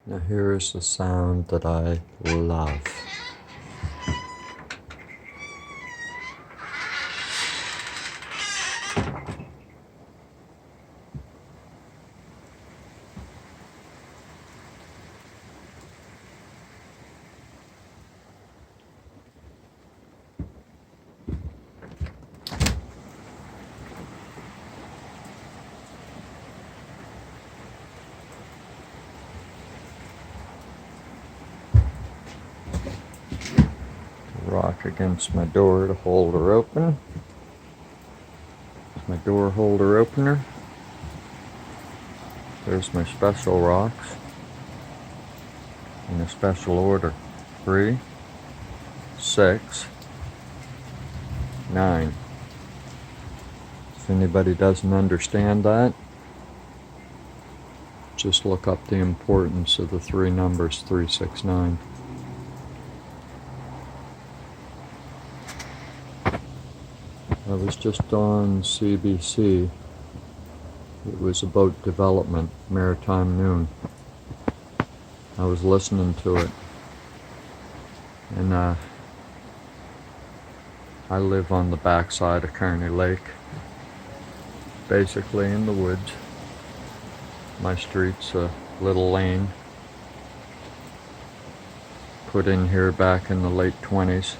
Now here is the sound that I love. Rock against my door to hold her open. My door holder opener. There's my special rocks in a special order. 3, 6, 9. If anybody doesn't understand that, just look up the importance of the three numbers 3, 6, 9. I was just on CBC. It was about development, Maritime Noon. I was listening to it, and I live on the backside of Kearney Lake, basically in the woods. My street's a little lane put in here back in the late 20s.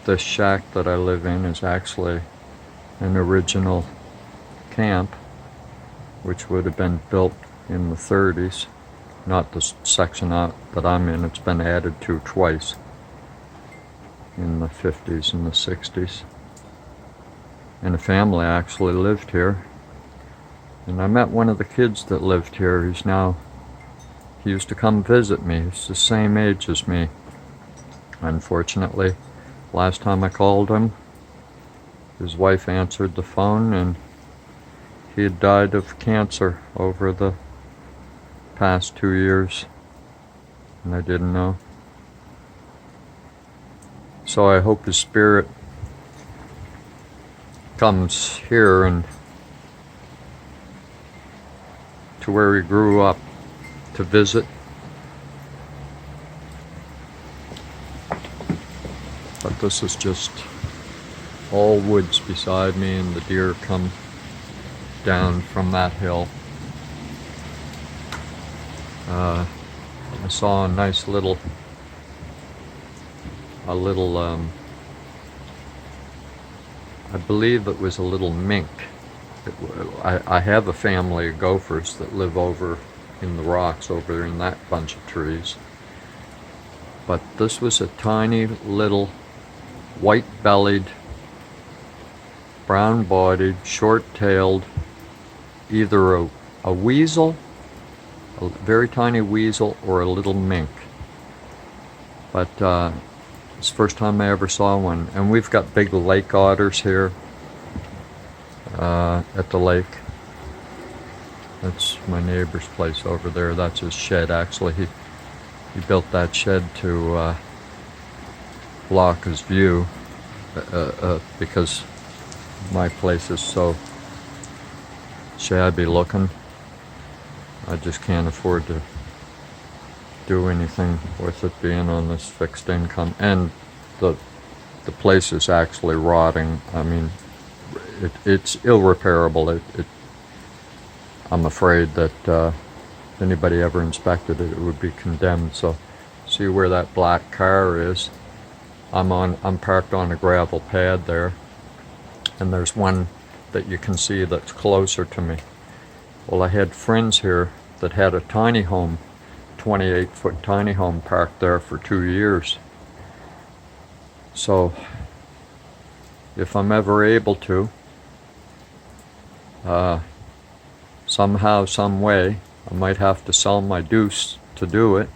This shack that I live in is actually an original camp, which would have been built in the 30s. Not the section that I'm in. It's been added to twice in the 50s and the 60s. And a family actually lived here. And I met one of the kids that lived here. He used to come visit me. He's the same age as me. Unfortunately, last time I called him, his wife answered the phone and he had died of cancer over the past 2 years, and I didn't know. So I hope his spirit comes here and to where he grew up to visit. But this is just all woods beside me, and the deer come down from that hill. I saw a nice little, I believe it was a little mink. I have a family of gophers that live over in the rocks over in that bunch of trees. But this was a tiny little white-bellied, brown-bodied, short-tailed, either a weasel, a very tiny weasel, or a little mink. But it's the first time I ever saw one. And we've got big lake otters here at the lake. That's my neighbor's place over there. That's his shed. Actually, he built that shed to block his view because my place is so shabby looking. I just can't afford to do anything with it being on this fixed income. And the place is actually rotting. I mean, it's irreparable. I'm afraid that if anybody ever inspected it, it would be condemned. So see where that black car is? I'm parked on a gravel pad there, and there's one that you can see that's closer to me. Well, I had friends here that had a tiny home, 28-foot tiny home, parked there for 2 years. So if I'm ever able to, somehow, some way, I might have to sell my deuce to do it,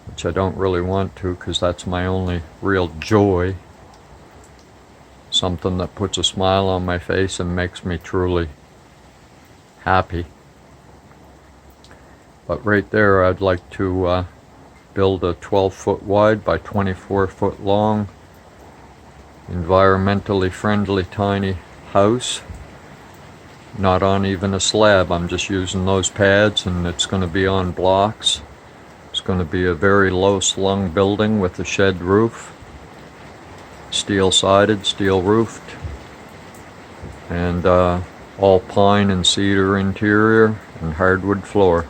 which I don't really want to, because that's my only real joy. Something that puts a smile on my face and makes me truly happy. But right there, I'd like to build a 12-foot wide by 24-foot long, environmentally friendly tiny house not on even a slab. I'm just using those pads, and it's going to be on blocks. It's going to be a very low slung building with a shed roof, steel sided, steel roofed, and all pine and cedar interior and hardwood floor.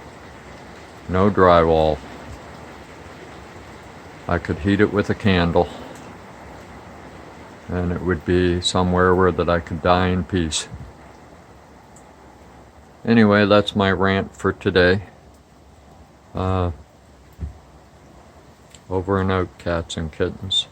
No drywall. I could heat it with a candle, and it would be somewhere where that I could die in peace. Anyway, that's my rant for today. Over and out, cats and kittens.